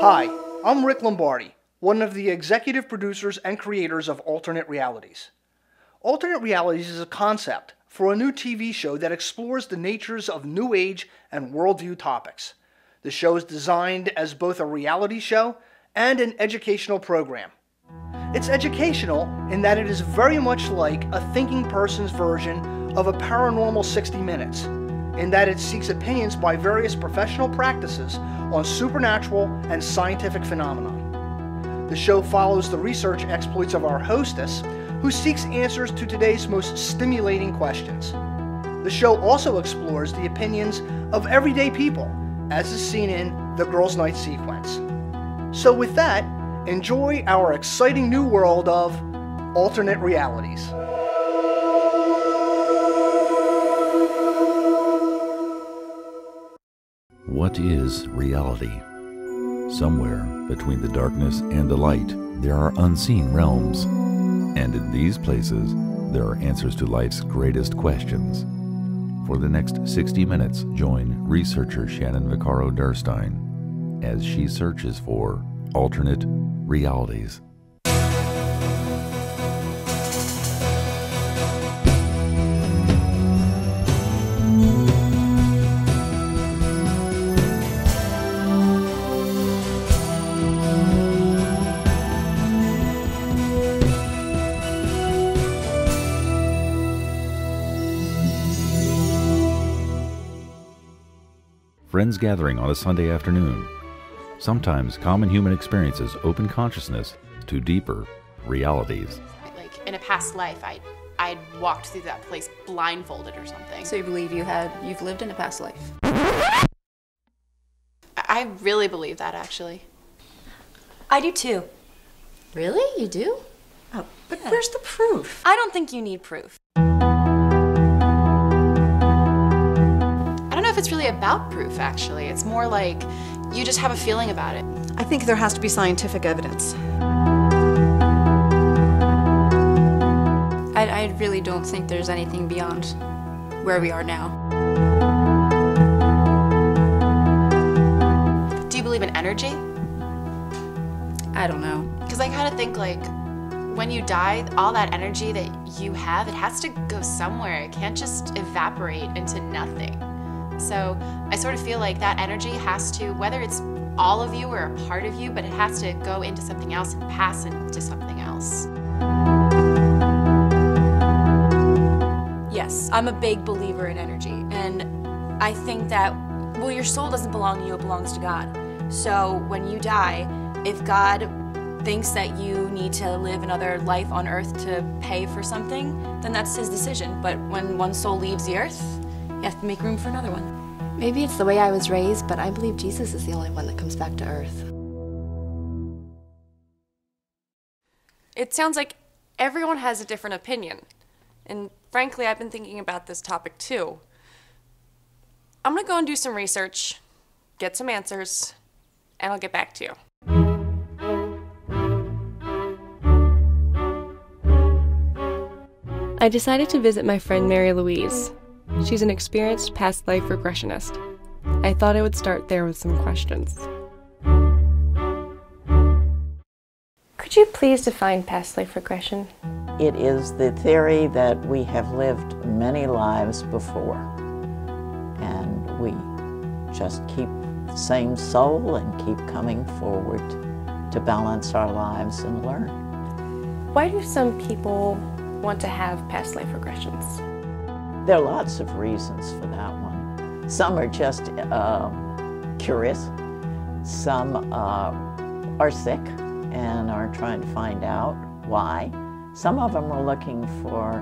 Hi, I'm Rick Lombardi, one of the executive producers and creators of Alternate Realities. Alternate Realities is a concept for a new TV show that explores the natures of New Age and worldview topics. The show is designed as both a reality show and an educational program. It's educational in that it is very much like a thinking person's version of a paranormal 60 Minutes, in that it seeks opinions by various professional practices on supernatural and scientific phenomena. The show follows the research exploits of our hostess, who seeks answers to today's most stimulating questions. The show also explores the opinions of everyday people, as is seen in the Girls' Night sequence. So with that, enjoy our exciting new world of alternate realities. What is reality? Somewhere between the darkness and the light, there are unseen realms. And in these places, there are answers to life's greatest questions. For the next 60 minutes, join researcher Shannon Derstine as she searches for alternate realities. Friends gathering on a Sunday afternoon. Sometimes common human experiences open consciousness to deeper realities. Like in a past life, I'd walked through that place blindfolded or something. So you believe you've lived in a past life? I really believe that, actually. I do too. Really? You do? Oh, but where's the proof? I don't think you need proof. I don't know if it's really about proof, actually. It's more like you just have a feeling about it. I think there has to be scientific evidence. I really don't think there's anything beyond where we are now. Do you believe in energy? I don't know. Because I kind of think like when you die, all that energy that you have, it has to go somewhere. It can't just evaporate into nothing. So I sort of feel like that energy has to, whether it's all of you or a part of you, but it has to go into something else and pass into something else. Yes, I'm a big believer in energy, and I think that, well, your soul doesn't belong to you, it belongs to God. So when you die, if God thinks that you need to live another life on earth to pay for something, then that's his decision. But when one soul leaves the earth, you have to make room for another one. Maybe it's the way I was raised, but I believe Jesus is the only one that comes back to earth. It sounds like everyone has a different opinion. And frankly, I've been thinking about this topic too. I'm gonna go and do some research, get some answers, and I'll get back to you. I decided to visit my friend Mary Louise. She's an experienced past life regressionist. I thought I would start there with some questions. Could you please define past life regression? It is the theory that we have lived many lives before, and we just keep the same soul and keep coming forward to balance our lives and learn. Why do some people want to have past life regressions? There are lots of reasons for that one. Some are just curious. Some are sick and are trying to find out why. Some of them are looking for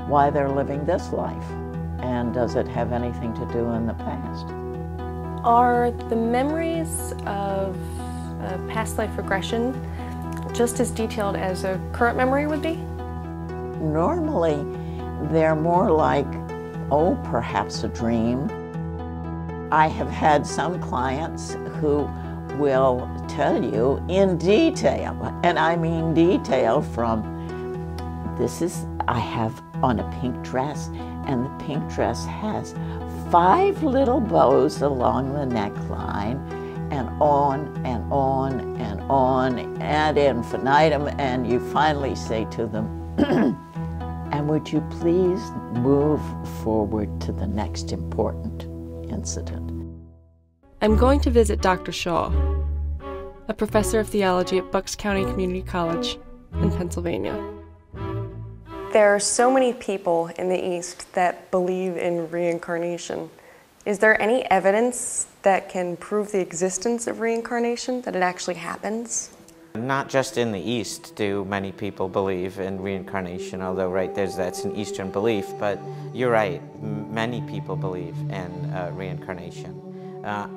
why they're living this life, and does it have anything to do in the past? Are the memories of past life regression just as detailed as a current memory would be? Normally, they're more like, oh, perhaps a dream. I have had some clients who will tell you in detail, and I mean detail, from I have on a pink dress, and the pink dress has 5 little bows along the neckline, and on and on and on ad infinitum, and you finally say to them, and would you please move forward to the next important incident? I'm going to visit Dr. Shaw, a professor of theology at Bucks County Community College in Pennsylvania. There are so many people in the East that believe in reincarnation. Is there any evidence that can prove the existence of reincarnation, that it actually happens? Not just in the East do many people believe in reincarnation, although that's an Eastern belief, but you're right, many people believe in reincarnation.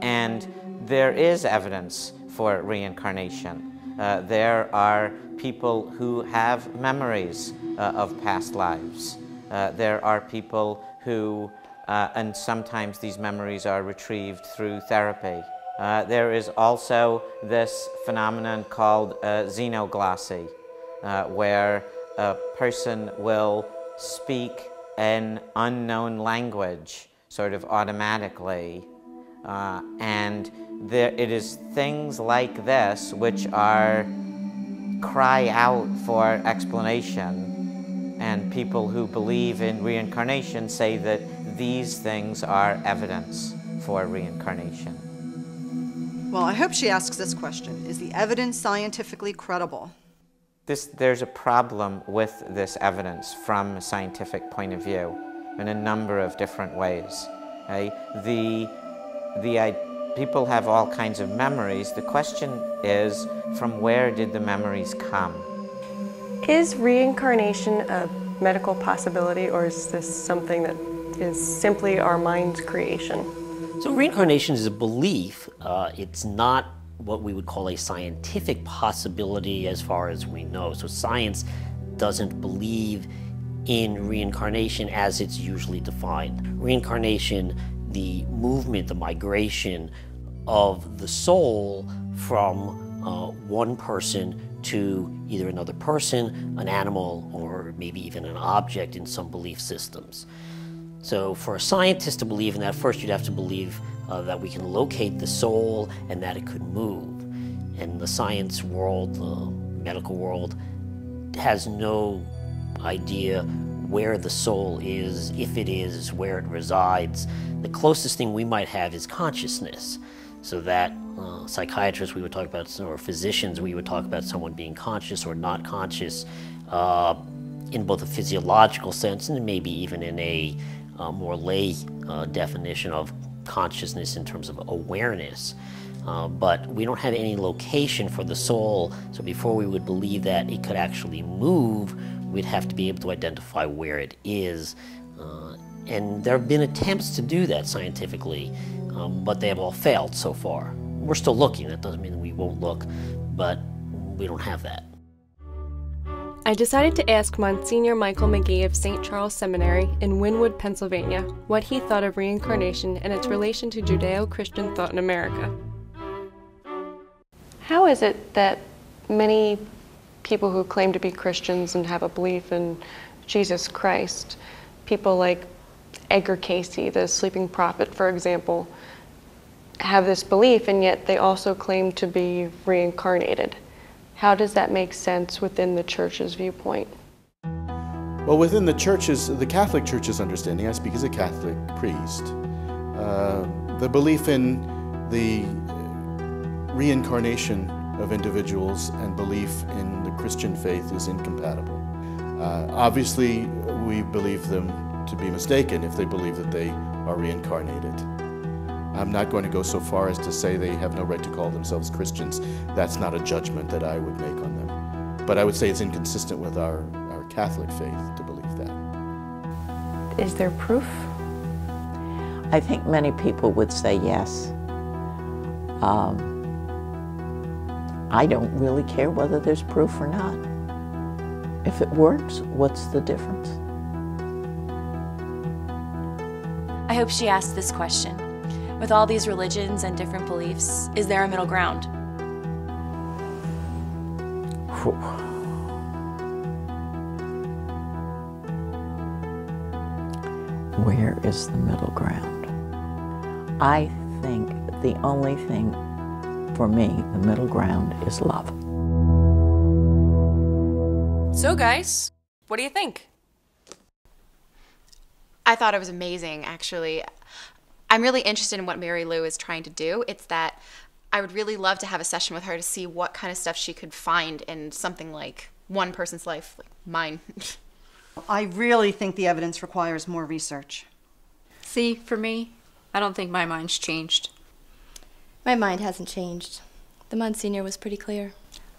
And there is evidence for reincarnation. There are people who have memories of past lives. There are people who, and sometimes these memories are retrieved through therapy. There is also this phenomenon called xenoglossy, where a person will speak an unknown language sort of automatically, and it is things like this which cry out for explanation, and people who believe in reincarnation say that these things are evidence for reincarnation. Well, I hope she asks this question. Is the evidence scientifically credible? There's a problem with this evidence from a scientific point of view in a number of different ways. Okay? People have all kinds of memories. The question is, from where did the memories come? Is reincarnation a medical possibility, or is this something that is simply our mind's creation? So reincarnation is a belief. It's not what we would call a scientific possibility as far as we know. So science doesn't believe in reincarnation as it's usually defined. Reincarnation, the movement, the migration of the soul from one person to either another person, an animal, or maybe even an object in some belief systems. So for a scientist to believe in that, first you'd have to believe that we can locate the soul and that it could move. And the science world, the medical world, has no idea where the soul is, if it is, where it resides. The closest thing we might have is consciousness. So that psychiatrists, we would talk about, or physicians, we would talk about someone being conscious or not conscious in both a physiological sense and maybe even in a more lay definition of consciousness in terms of awareness. But we don't have any location for the soul, so before we would believe that it could actually move, we'd have to be able to identify where it is. And there have been attempts to do that scientifically, but they have all failed so far. We're still looking. That doesn't mean we won't look, but we don't have that. I decided to ask Monsignor Michael McGee of St. Charles Seminary in Wynwood, Pennsylvania, what he thought of reincarnation and its relation to Judeo-Christian thought in America. How is it that many people who claim to be Christians and have a belief in Jesus Christ, people like Edgar Cayce, the sleeping prophet, for example, have this belief, and yet they also claim to be reincarnated? How does that make sense within the church's viewpoint? Well, within the Catholic Church's understanding, I speak as a Catholic priest, the belief in the reincarnation of individuals and belief in the Christian faith is incompatible. Obviously, we believe them to be mistaken if they believe that they are reincarnated. I'm not going to go so far as to say they have no right to call themselves Christians. That's not a judgment that I would make on them. But I would say it's inconsistent with our Catholic faith to believe that. Is there proof? I think many people would say yes. I don't really care whether there's proof or not. If it works, what's the difference? I hope she asked this question. With all these religions and different beliefs, is there a middle ground? Where is the middle ground? I think the only thing For me, the middle ground is love. So guys, what do you think? I thought it was amazing, actually. I'm really interested in what Mary Lou is trying to do. It's that I would really love to have a session with her to see what kind of stuff she could find in something like one person's life, like mine. I really think the evidence requires more research. See, for me, I don't think my mind's changed. My mind hasn't changed. The Monsignor was pretty clear.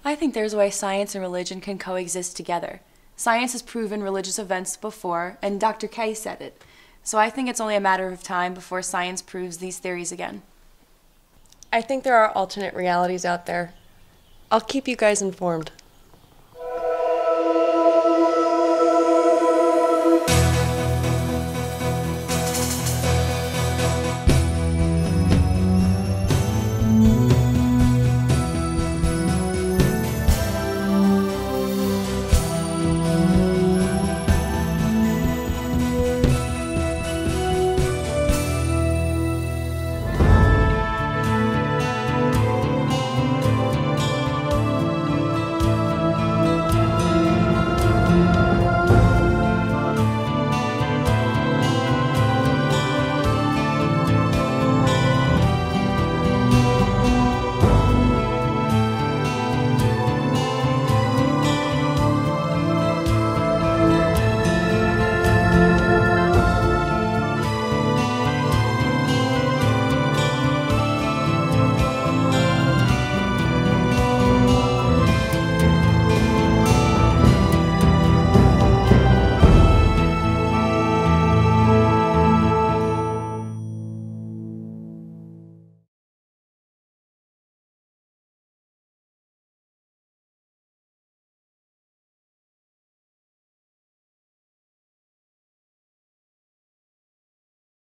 I think there's a way science and religion can coexist together. Science has proven religious events before, and Dr. Kay said it. So I think it's only a matter of time before science proves these theories again. I think there are alternate realities out there. I'll keep you guys informed.